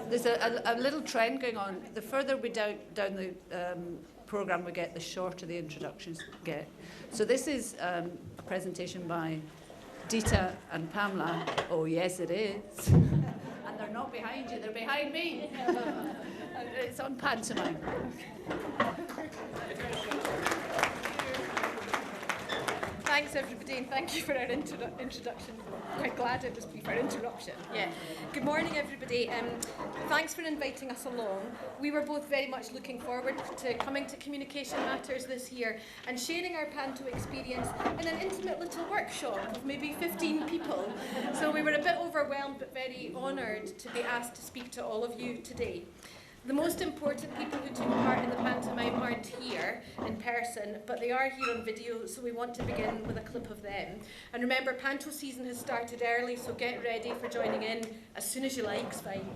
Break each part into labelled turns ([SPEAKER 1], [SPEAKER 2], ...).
[SPEAKER 1] There's a little trend going on. The further we down the programme we get, the shorter the introductions get. So this is a presentation by Dithe and Pamela. Oh, yes, it is. And they're not behind you, they're behind me. It's on pantomime.
[SPEAKER 2] Thanks, everybody, and thank you for our introduction. Quite glad it was for interruption. Yeah. Good morning, everybody. Thanks for inviting us along. We were both very much looking forward to coming to Communication Matters this year and sharing our panto experience in an intimate little workshop of maybe 15 people. So we were a bit overwhelmed, but very honoured to be asked to speak to all of you today. The most important people who took part in the pantomime aren't here in person, but they are here on video, so we want to begin with a clip of them. And remember, panto season has started early, so get ready for joining in as soon as you like, it's fine.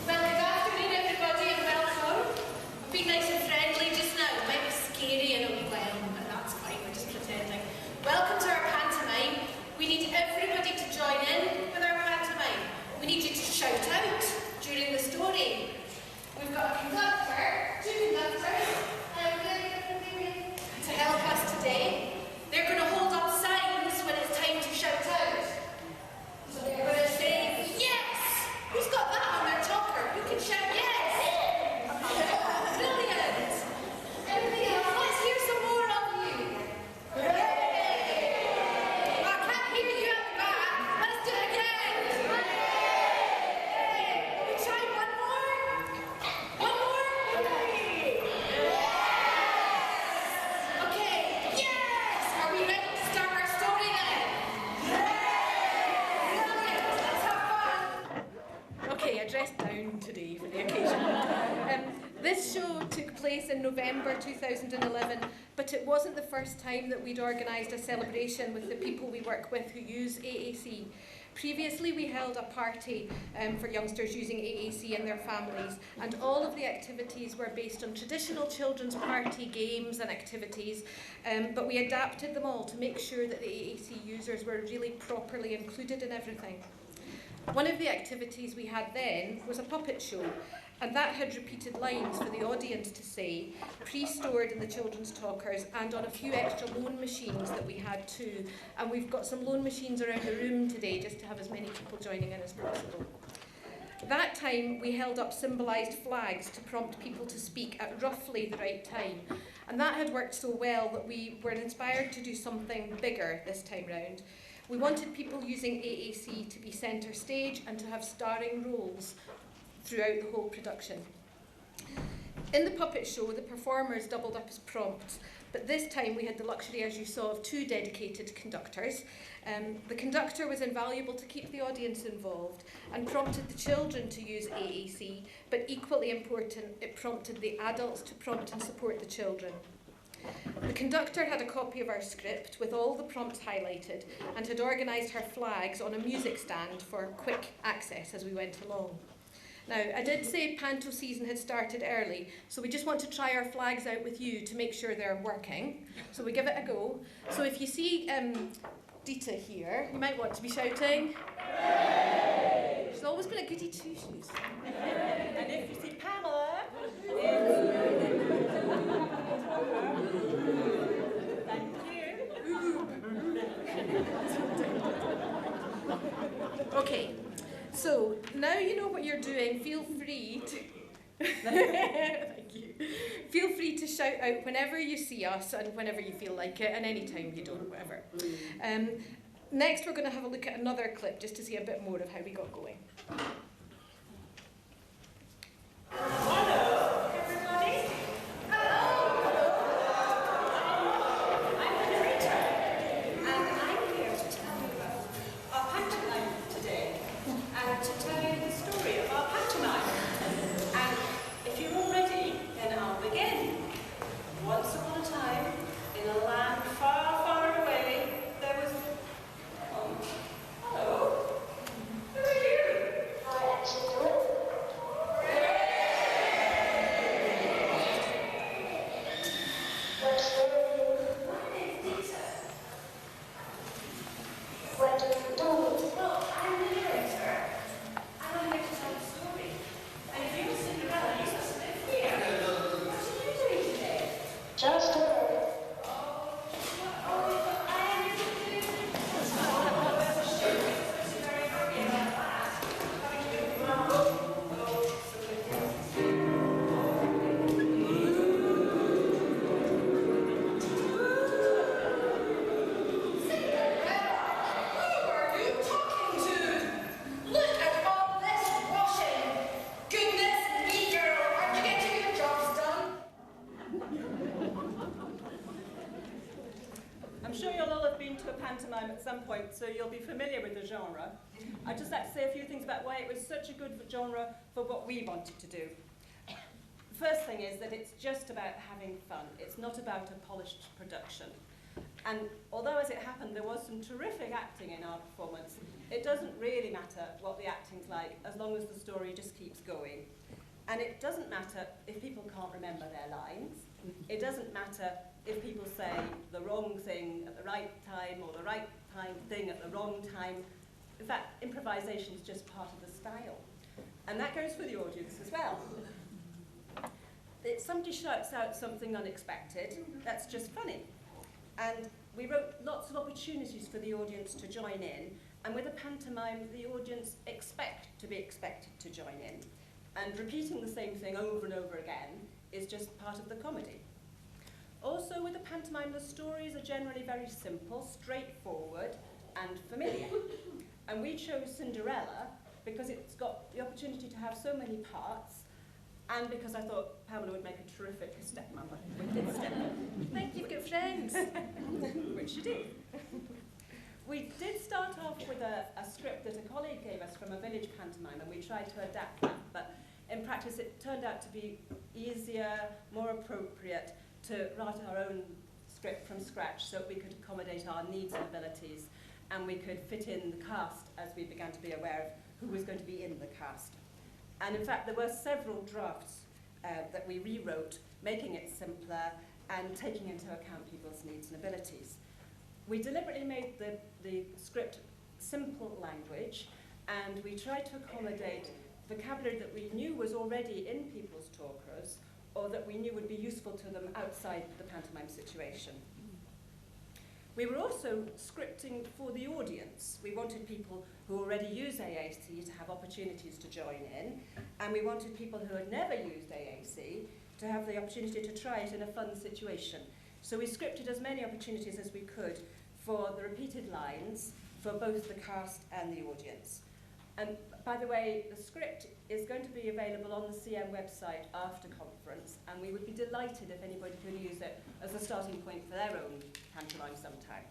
[SPEAKER 3] Well, good afternoon, everybody, and welcome. I've been nice and friendly just now. It might be scary and overwhelming, but that's fine, we're just pretending. Welcome to our pantomime. We need everybody to join in with our pantomime. We need you to shout out during the story. We've got a conductor, two conductors, to help us today. They're going to hold up signs when it's time to shout out. So they're going to say, yes! Who's got that on their talker? Who can shout yes? Brilliant! Everybody else, let's hear some more of you.
[SPEAKER 2] This show took place in November 2011, but it wasn't the first time that we'd organised a celebration with the people we work with who use AAC. Previously, we held a party for youngsters using AAC and their families, and all of the activities were based on traditional children's party games and activities, but we adapted them all to make sure that the AAC users were really properly included in everything. One of the activities we had then was a puppet show, and that had repeated lines for the audience to say, pre-stored in the children's talkers and on a few extra loan machines that we had too. And we've got some loan machines around the room today just to have as many people joining in as possible. That time we held up symbolised flags to prompt people to speak at roughly the right time. And that had worked so well that we were inspired to do something bigger this time round. We wanted people using AAC to be centre stage and to have starring roles throughout the whole production. In the puppet show, the performers doubled up as prompts, but this time we had the luxury, as you saw, of two dedicated conductors. The conductor was invaluable to keep the audience involved and prompted the children to use AAC, but equally important, it prompted the adults to prompt and support the children. The conductor had a copy of our script with all the prompts highlighted and had organised her flags on a music stand for quick access as we went along. Now, I did say panto season had started early, so we just want to try our flags out with you to make sure they're working. So we give it a go. So if you see Dithe here, you might want to be shouting. Hooray! She's always been a goody two-shoes.
[SPEAKER 4] And if you see Pamela, thank you.
[SPEAKER 2] Okay. So, now you know what you're doing, feel free to thank you. Feel free to shout out whenever you see us and whenever you feel like it, and any time you don't, whatever. Next, we're going to have a look at another clip just to see a bit more of how we got going.
[SPEAKER 3] Hi,
[SPEAKER 4] I'm sure you'll all have been to a pantomime at some point, so you'll be familiar with the genre. I'd just like to say a few things about why it was such a good genre for what we wanted to do. First thing is that it's just about having fun. It's not about a polished production. And although, as it happened, there was some terrific acting in our performance, it doesn't really matter what the acting's like as long as the story just keeps going. And it doesn't matter if people can't remember their lines. It doesn't matter if people say the wrong thing at the right time or the right thing at the wrong time. In fact, improvisation is just part of the style. And that goes for the audience as well. If somebody shouts out something unexpected, that's just funny. And we wrote lots of opportunities for the audience to join in. And with a pantomime, the audience expect to be expected to join in. And repeating the same thing over and over again is just part of the comedy. Also, with a pantomime, the stories are generally very simple, straightforward, and familiar. And we chose Cinderella because it's got the opportunity to have so many parts, and because I thought Pamela would make a terrific stepmother. We did stepmother.
[SPEAKER 2] Thank you, good friends.
[SPEAKER 4] Which she did. We did start off with a script that a colleague gave us from a village pantomime, and we tried to adapt that, but in practice it turned out to be easier, more appropriate to write our own script from scratch so that we could accommodate our needs and abilities, and we could fit in the cast as we began to be aware of who was going to be in the cast. And in fact, there were several drafts that we rewrote, making it simpler and taking into account people's needs and abilities. We deliberately made the script simple language, and we tried to accommodate vocabulary that we knew was already in people's talkers, or that we knew would be useful to them outside the pantomime situation. We were also scripting for the audience. We wanted people who already use AAC to have opportunities to join in, and we wanted people who had never used AAC to have the opportunity to try it in a fun situation. So we scripted as many opportunities as we could for the repeated lines for both the cast and the audience. And by the way, the script is going to be available on the CM website after conference, and we would be delighted if anybody could use it as a starting point for their own pantomime sometime.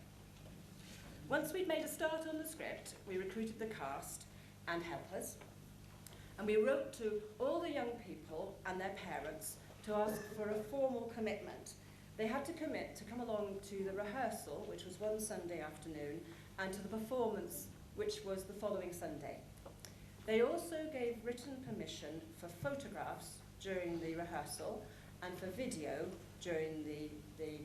[SPEAKER 4] Once we'd made a start on the script, we recruited the cast and helpers, and we wrote to all the young people and their parents to ask for a formal commitment. They had to commit to come along to the rehearsal, which was one Sunday afternoon, and to the performance, which was the following Sunday. They also gave written permission for photographs during the rehearsal and for video during the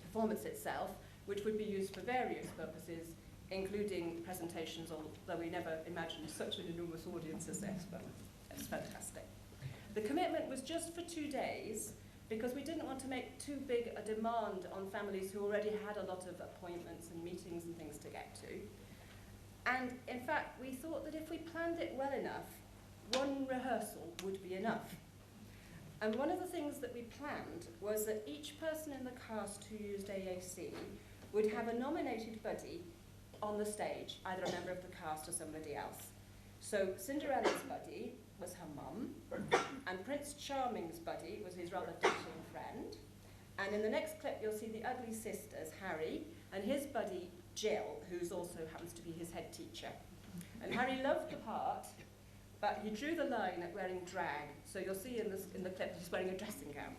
[SPEAKER 4] performance itself, which would be used for various purposes, including presentations, although we never imagined such an enormous audience as this, but it's fantastic. The commitment was just for 2 days, because we didn't want to make too big a demand on families who already had a lot of appointments and meetings and things to get to. And in fact, we thought that if we planned it well enough, one rehearsal would be enough. And one of the things that we planned was that each person in the cast who used AAC would have a nominated buddy on the stage, either a member of the cast or somebody else. So Cinderella's buddy was her mum, and Prince Charming's buddy was his rather dashing friend. And in the next clip, you'll see the ugly sisters, Harry, and his buddy, Jill, who also happens to be his head teacher. And Harry loved the part, but he drew the line at wearing drag. So you'll see in the clip he's wearing a dressing gown.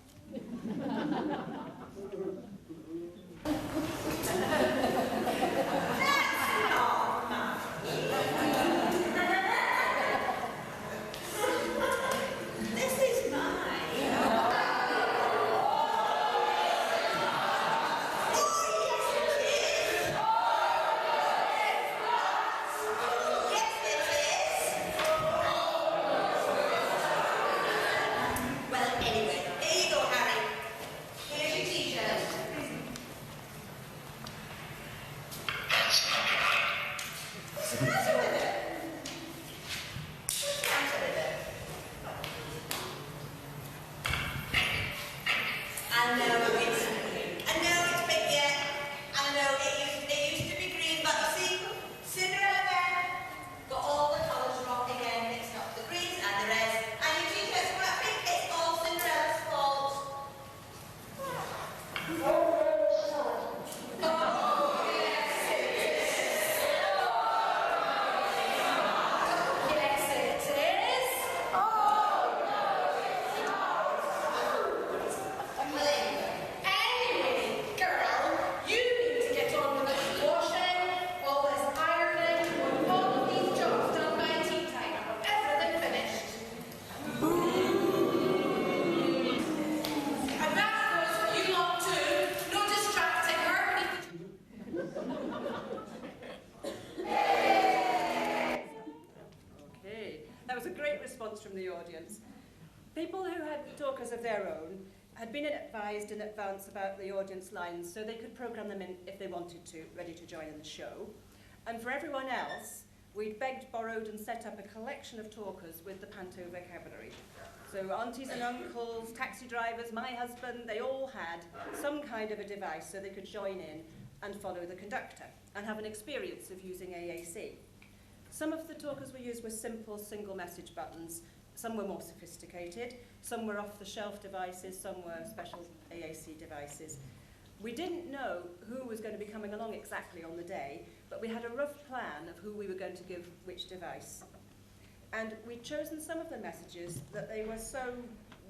[SPEAKER 4] People who had talkers of their own had been advised in advance about the audience lines so they could program them in if they wanted to, ready to join in the show. And for everyone else, we'd begged, borrowed and set up a collection of talkers with the panto vocabulary. So aunties and uncles, taxi drivers, my husband, they all had some kind of a device so they could join in and follow the conductor and have an experience of using AAC. Some of the talkers we used were simple single message buttons. Some were more sophisticated, some were off-the-shelf devices, some were special AAC devices. We didn't know who was going to be coming along exactly on the day, but we had a rough plan of who we were going to give which device. And we'd chosen some of the messages that they were so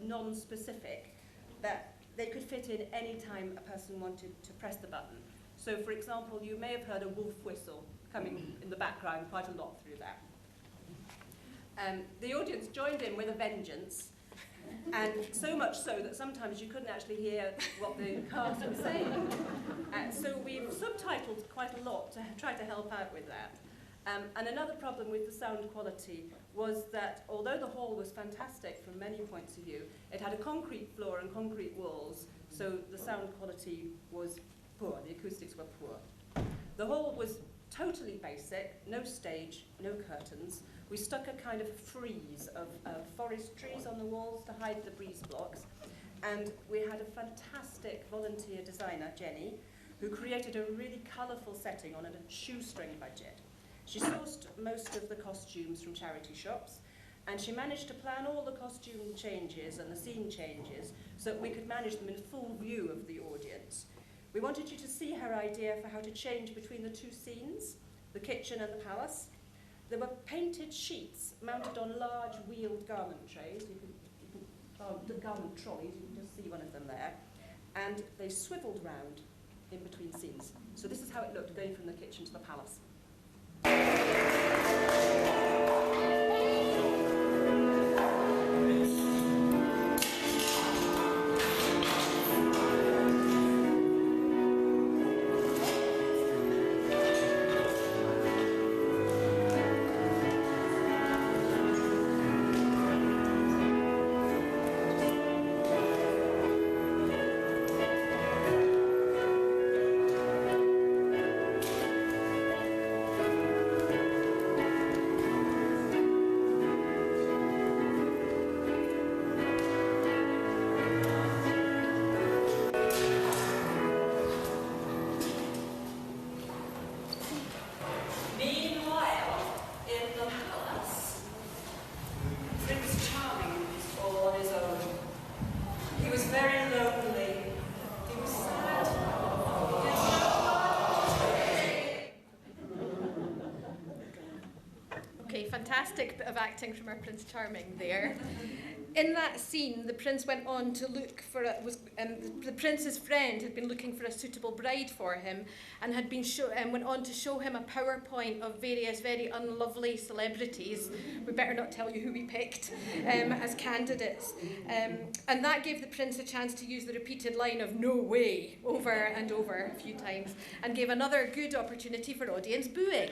[SPEAKER 4] non-specific that they could fit in any time a person wanted to press the button. So, for example, you may have heard a wolf whistle coming in the background quite a lot through that. The audience joined in with a vengeance, and so much so that sometimes you couldn't actually hear what the cast was saying. So we've subtitled quite a lot to try to help out with that. And another problem with the sound quality was that although the hall was fantastic from many points of view, it had a concrete floor and concrete walls, so the sound quality was poor, the acoustics were poor. The hall was totally basic, no stage, no curtains. We stuck a kind of frieze of forest trees on the walls to hide the breeze blocks, and we had a fantastic volunteer designer, Jenny, who created a really colourful setting on a shoestring budget. She sourced most of the costumes from charity shops, and she managed to plan all the costume changes and the scene changes so that we could manage them in full view of the audience. We wanted you to see her idea for how to change between the two scenes, the kitchen and the palace. There were painted sheets mounted on large wheeled garment trays. The garment trolleys, you can just see one of them there. And they swiveled round in between scenes. So this is how it looked going from the kitchen to the palace.
[SPEAKER 2] Fantastic bit of acting from our Prince Charming there. In that scene, the prince went on to look for the prince's friend had been looking for a suitable bride for him, and had been went on to show him a PowerPoint of various very unlovely celebrities. We better not tell you who we picked as candidates, and that gave the prince a chance to use the repeated line of "no way" over and over a few times, and gave another good opportunity for audience booing.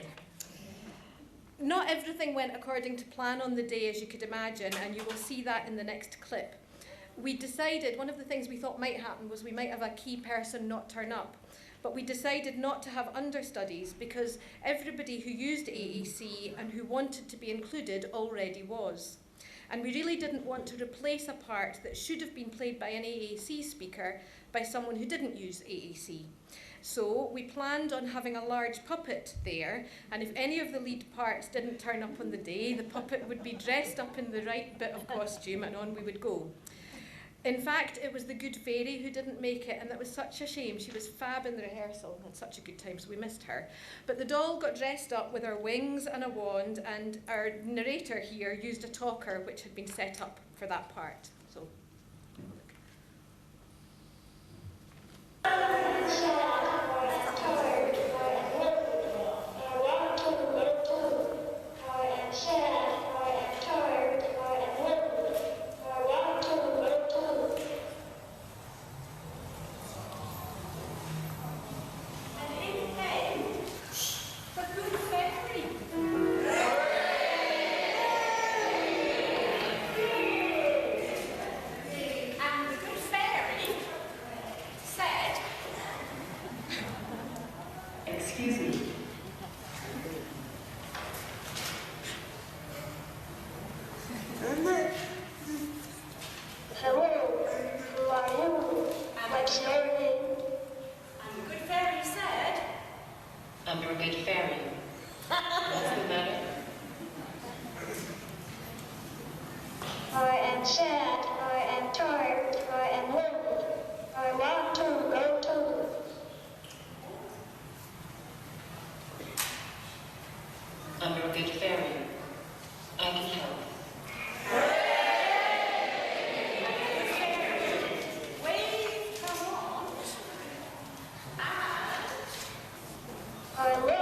[SPEAKER 2] Not everything went according to plan on the day, as you could imagine, and you will see that in the next clip. We decided, one of the things we thought might happen was we might have a key person not turn up, but we decided not to have understudies because everybody who used AAC and who wanted to be included already was. And we really didn't want to replace a part that should have been played by an AAC speaker by someone who didn't use AAC. So we planned on having a large puppet there, and if any of the lead parts didn't turn up on the day, the puppet would be dressed up in the right bit of costume and on we would go. In fact, it was the good fairy who didn't make it, and that was such a shame. She was fab in the rehearsal and had such a good time, so we missed her. But the doll got dressed up with her wings and a wand, and our narrator here used a talker which had been set up for that part. So.
[SPEAKER 5] Excuse me.
[SPEAKER 6] Hello, who are you? What's your name?
[SPEAKER 5] And the good fairy said, I'm your good fairy. What's the matter?
[SPEAKER 6] I am sad, I am tired, I am lonely. I want to go too.
[SPEAKER 5] I'm your good fairy. I can help.
[SPEAKER 6] I love it.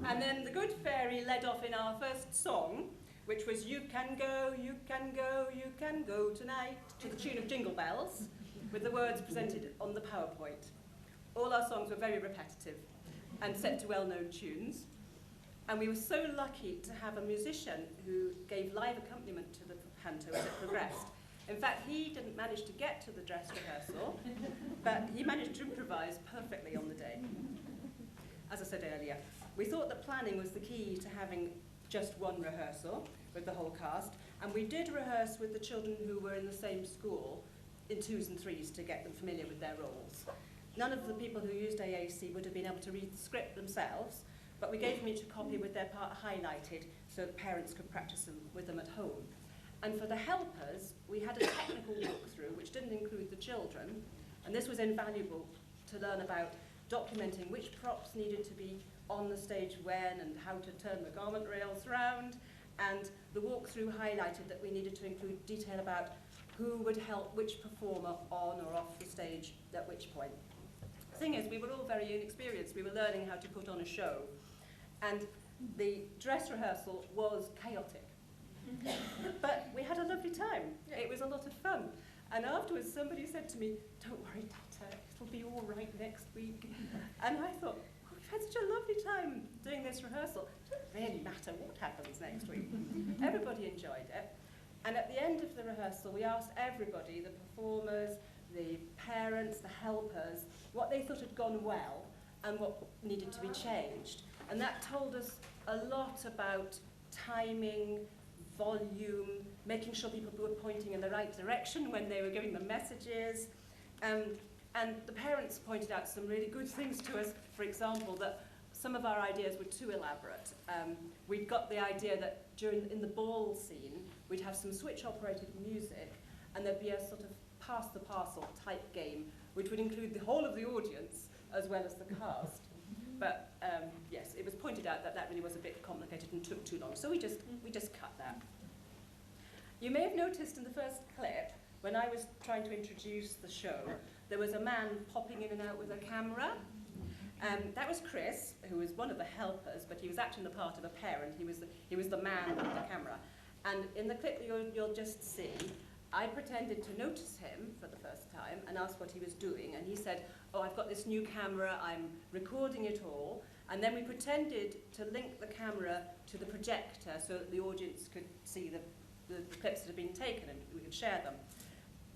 [SPEAKER 4] And then the good fairy led off in our first song, which was you can go, you can go, you can go tonight, to the tune of Jingle Bells, with the words presented on the PowerPoint. All our songs were very repetitive and set to well-known tunes. And we were so lucky to have a musician who gave live accompaniment to the panto as it progressed. In fact, he didn't manage to get to the dress rehearsal, but he managed to improvise perfectly on the day. As I said earlier, we thought that planning was the key to having just one rehearsal with the whole cast, and we did rehearse with the children who were in the same school in 2s and 3s to get them familiar with their roles. None of the people who used AAC would have been able to read the script themselves, but we gave them each a copy with their part highlighted so that parents could practice them with them at home. And for the helpers, we had a technical walkthrough which didn't include the children, and this was invaluable to learn about documenting which props needed to be on the stage when and how to turn the garment rails round, and the walkthrough highlighted that we needed to include detail about who would help which performer on or off the stage at which point. The thing is, we were all very inexperienced. We were learning how to put on a show, and the dress rehearsal was chaotic. But we had a lovely time. It was a lot of fun. And afterwards, somebody said to me, "Don't worry, Dithe, it'll be all right next week." And I thought, oh, we've had such a lovely time doing this rehearsal. It doesn't really matter what happens next week. Everybody enjoyed it. And at the end of the rehearsal, we asked everybody, the performers, the parents, the helpers, what they thought had gone well and what needed to be changed. And that told us a lot about timing, volume, making sure people were pointing in the right direction when they were giving the messages. And the parents pointed out some really good things to us. For example, that some of our ideas were too elaborate. We'd got the idea that in the ball scene, we'd have some switch-operated music, and there'd be a sort of pass-the-parcel type game, which would include the whole of the audience as well as the cast. But yes, it was pointed out that that really was a bit complicated and took too long, so we just cut that. You may have noticed in the first clip, when I was trying to introduce the show, there was a man popping in and out with a camera. That was Chris, who was one of the helpers, but he was acting the part of a parent. He was the man with the camera. And in the clip you'll just see, I pretended to notice him for the first time and asked what he was doing, and he said, "Oh, I've got this new camera, I'm recording it all," and then we pretended to link the camera to the projector so that the audience could see the clips that had been taken and we could share them.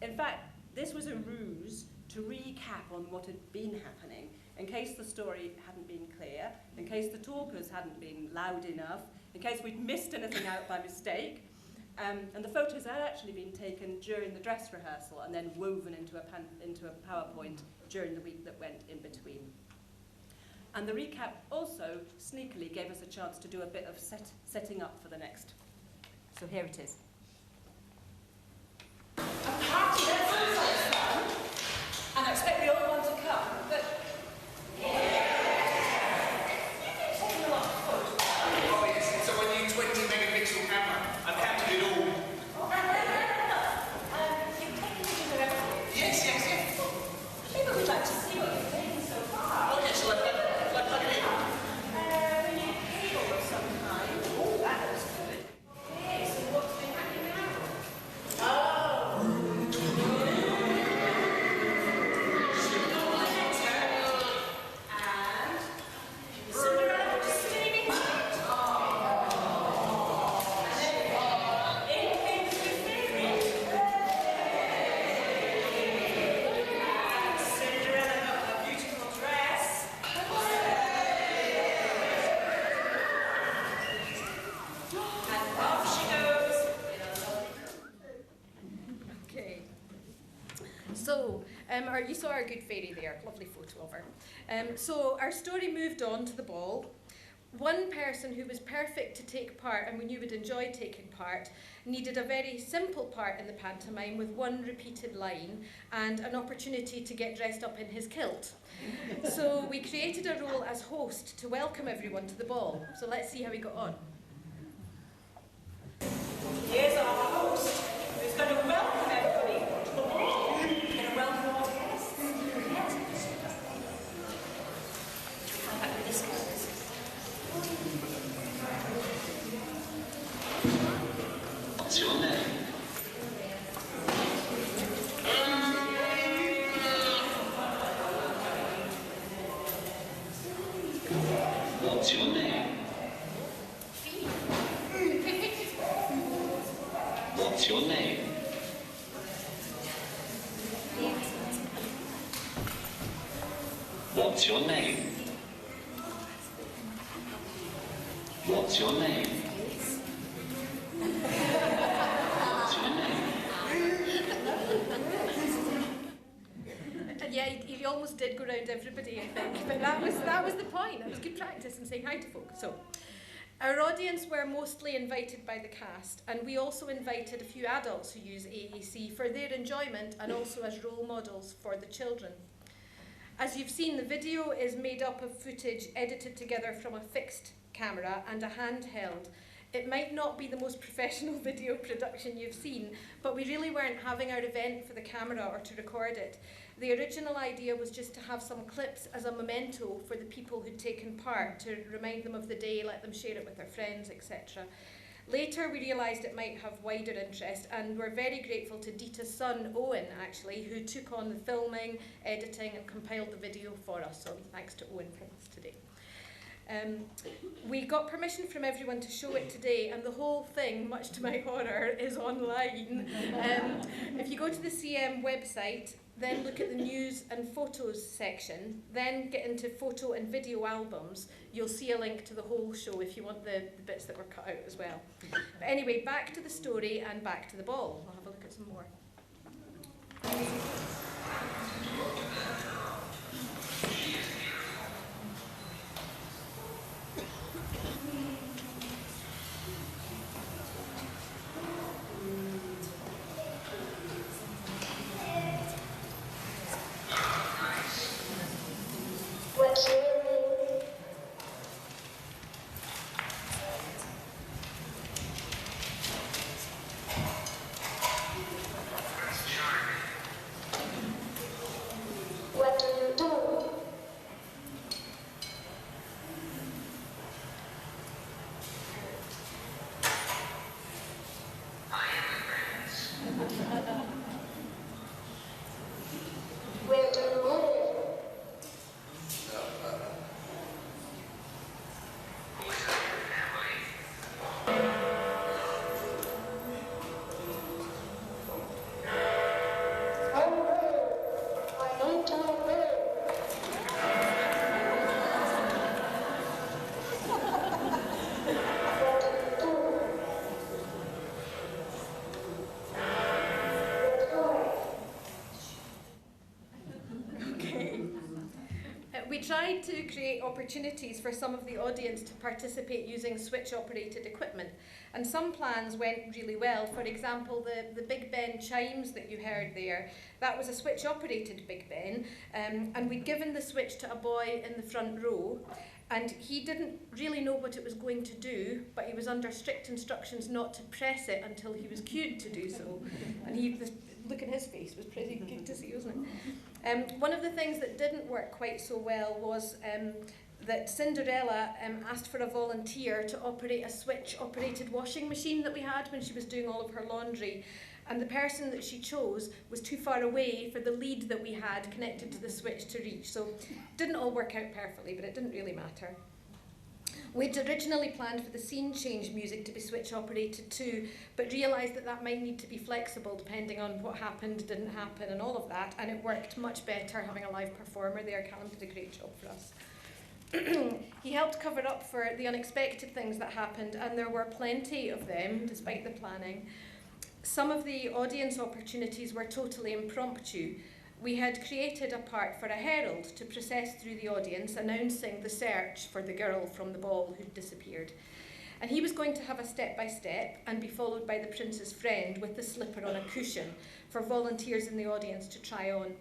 [SPEAKER 4] In fact, this was a ruse to recap on what had been happening, in case the story hadn't been clear, in case the talkers hadn't been loud enough, in case we'd missed anything out by mistake. And the photos had actually been taken during the dress rehearsal and then woven into a PowerPoint during the week that went in between. And the recap also sneakily gave us a chance to do a bit of setting up for the next. So here it is.
[SPEAKER 3] A party, that sounds like fun. And I expect we all want to come, but... Taking a lot of photos.
[SPEAKER 7] Oh yes, it's a new 20-megapixel camera. I've captured it all.
[SPEAKER 3] You've taken pictures of everything.
[SPEAKER 7] Yes.
[SPEAKER 3] Maybe we'd like to see what you've taken so far.
[SPEAKER 7] Oh yes, shall I plug it in?
[SPEAKER 2] You saw our good fairy there, lovely photo of her. So our story moved on to the ball. One person who was perfect to take part and we knew would enjoy taking part needed a very simple part in the pantomime with one repeated line and an opportunity to get dressed up in his kilt. So we created a role as host to welcome everyone to the ball. So let's see how we got on.
[SPEAKER 4] Here's our host, who's going to welcome everybody to the ball. Going to welcome our guests.
[SPEAKER 8] What's your name? What's your name? What's your name? What's your name? What's your name? What's your name?
[SPEAKER 2] And yeah, he almost did go round everybody, I think. But that was the point. That was good practice in saying hi to folk. So, our audience were mostly invited by the cast, and we also invited a few adults who use AAC for their enjoyment and also as role models for the children. As you've seen, the video is made up of footage edited together from a fixed camera and a handheld. It might not be the most professional video production you've seen, but we really weren't having our event for the camera or to record it. The original idea was just to have some clips as a memento for the people who'd taken part, to remind them of the day, let them share it with their friends, etc. Later, we realised it might have wider interest, and we're very grateful to Dithe's son, Owen, actually, who took on the filming, editing, and compiled the video for us. So thanks to Owen for this today. We got permission from everyone to show it today, and the whole thing, much to my horror, is online. If you go to the CM website, then look at the news and photos section, then get into photo and video albums, you'll see a link to the whole show if you want the bits that were cut out as well. But anyway, back to the story and back to the ball. We'll have a look at some more.
[SPEAKER 6] What's your name? What do you do? Where do you live?
[SPEAKER 2] We tried to create opportunities for some of the audience to participate using switch-operated equipment, and some plans went really well. For example, the Big Ben chimes that you heard there, that was a switch-operated Big Ben, and we'd given the switch to a boy in the front row, and he didn't really know what it was going to do, but he was under strict instructions not to press it until he was cued to do so. And the look in his face was pretty good to see, wasn't it? One of the things that didn't work quite so well was that Cinderella asked for a volunteer to operate a switch-operated washing machine that we had when she was doing all of her laundry. And the person that she chose was too far away for the lead that we had connected to the switch to reach. So it didn't all work out perfectly, but it didn't really matter. We'd originally planned for the scene change music to be switch operated too, but realised that that might need to be flexible depending on what happened, didn't happen, and all of that, and it worked much better having a live performer there. Callum did a great job for us. He helped cover up for the unexpected things that happened, and there were plenty of them, despite the planning. Some of the audience opportunities were totally impromptu. we had created a part for a herald to process through the audience, announcing the search for the girl from the ball who'd disappeared. And he was going to have a step-by-step and be followed by the prince's friend with the slipper on a cushion for volunteers in the audience to try on.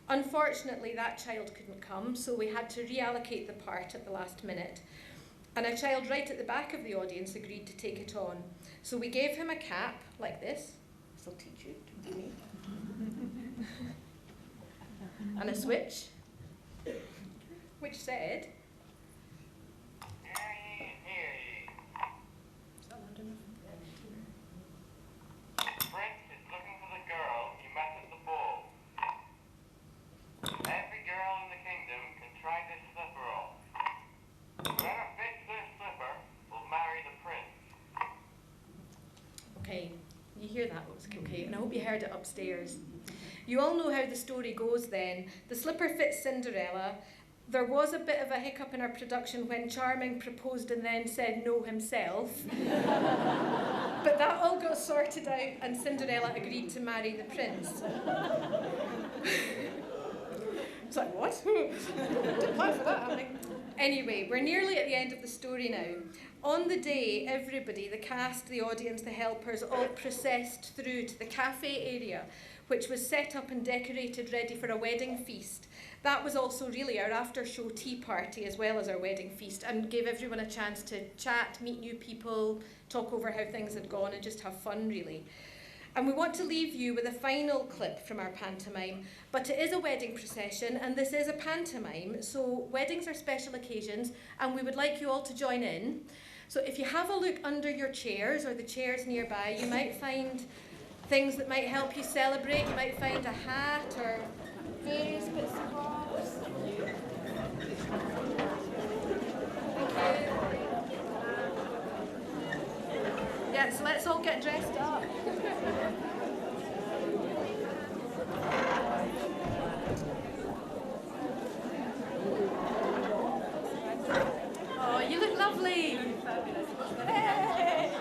[SPEAKER 2] Unfortunately, that child couldn't come, so we had to reallocate the part at the last minute. And a child right at the back of the audience agreed to take it on. So we gave him a cap like this. This will teach you to do me. And a switch, which said,
[SPEAKER 9] Prince is looking for the girl you met at the ball. Every girl in the kingdom can try this slipper on. Whoever fits this slipper will marry the prince.
[SPEAKER 2] okay, you hear that? Okay, and I hope you heard it upstairs. You all know how the story goes then. The slipper fits Cinderella. There was a bit of a hiccup in our production when Charming proposed and then said no himself. But that all got sorted out and Cinderella agreed to marry the prince. It's like, what? Didn't plan for that happening. Anyway, we're nearly at the end of the story now. On the day, everybody, the cast, the audience, the helpers, all processed through to the cafe area, which was set up and decorated ready for a wedding feast. That was also really our after-show tea party as well as our wedding feast, and gave everyone a chance to chat, meet new people, talk over how things had gone and just have fun really. And we want to leave you with a final clip from our pantomime, but it is a wedding procession and this is a pantomime, so weddings are special occasions and we would like you all to join in. So if you have a look under your chairs or the chairs nearby, you might find things that might help you celebrate. You might find a hat or various bits of props. Thank you. Yeah, so let's all get dressed up. Oh, you look lovely. Hey.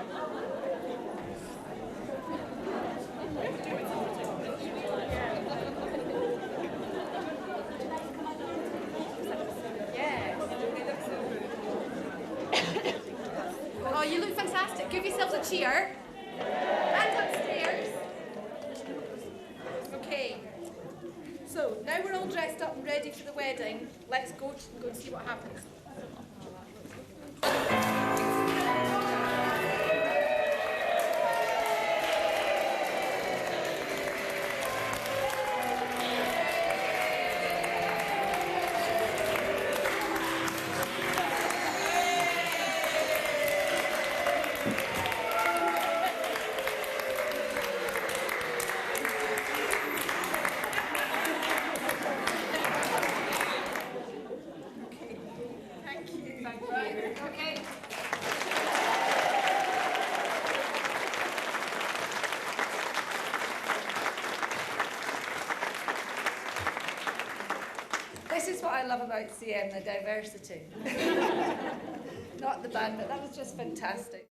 [SPEAKER 2] Oh, you look fantastic. Give yourselves a cheer. And upstairs. Okay. So now we're all dressed up and ready for the wedding. Let's go and see what happens. This is what I love about CM, the diversity. Not the band, but that was just fantastic.